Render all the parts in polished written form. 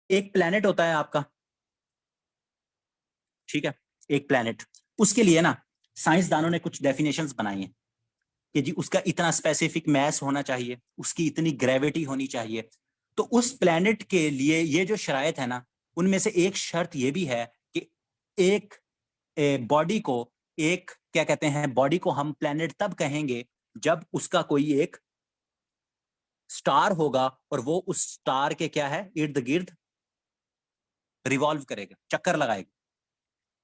एक प्लेनेट होता है आपका, ठीक है, एक प्लेनेट, उसके लिए ना साइंसदानों ने कुछ डेफिनेशंस बनाई हैं कि जी उसका इतना स्पेसिफिक मैस होना चाहिए, उसकी इतनी ग्रेविटी होनी चाहिए। तो उस प्लेनेट के लिए ये जो शराइत है ना, उनमें से एक शर्त ये भी है कि एक बॉडी को, एक क्या कहते हैं, बॉडी को हम प्लेनेट तब कहेंगे जब उसका कोई एक स्टार होगा और वो उस स्टार के क्या है, इर्द गिर्द रिवॉल्व करेगा, चक्कर लगाएगा।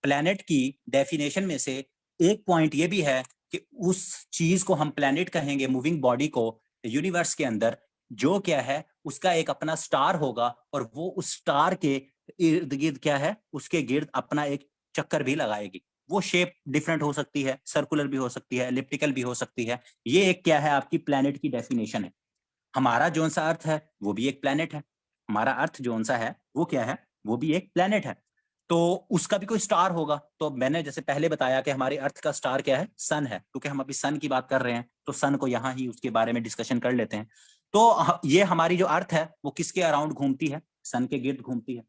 प्लेनेट की डेफिनेशन में से एक पॉइंट ये भी है कि उस चीज को हम प्लेनेट कहेंगे, मूविंग बॉडी को यूनिवर्स के अंदर, जो क्या है उसका एक अपना स्टार होगा और वो उस स्टार के इर्द गिर्द क्या है, उसके गिर्द अपना एक चक्कर भी लगाएगी। वो शेप डिफरेंट हो सकती है, सर्कुलर भी हो सकती है, एलिप्टिकल भी हो सकती है। ये एक क्या है, आपकी प्लेनेट की डेफिनेशन है। हमारा जो सा अर्थ है वो भी एक प्लेनेट है, हमारा अर्थ जो सा है वो क्या है, वो भी एक प्लेनेट है। तो उसका भी कोई स्टार होगा। तो मैंने जैसे पहले बताया कि हमारे अर्थ का स्टार क्या है, सन है, क्योंकि हम अभी सन की बात कर रहे हैं तो सन को यहाँ ही उसके बारे में डिस्कशन कर लेते हैं। तो ये हमारी जो अर्थ है वो किसके अराउंड घूमती है, सन के गिर्द घूमती है।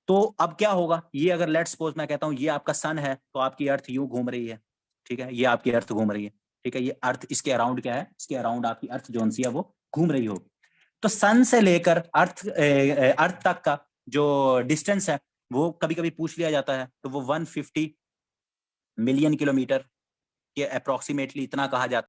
तो अब क्या होगा, ये अगर लेट्स सपोज मैं कहता हूँ ये आपका सन है, तो आपकी अर्थ यूं घूम रही है, ठीक है, ये आपकी अर्थ घूम रही है, ठीक है, ये अर्थ इसके अराउंड क्या है, इसके अराउंड आपकी अर्थ जो सी है वो घूम रही होगी। तो सन से लेकर अर्थ तक का जो डिस्टेंस है वो कभी कभी पूछ लिया जाता है, तो वो 150 मिलियन किलोमीटर के अप्रोक्सीमेटली इतना कहा जाता है।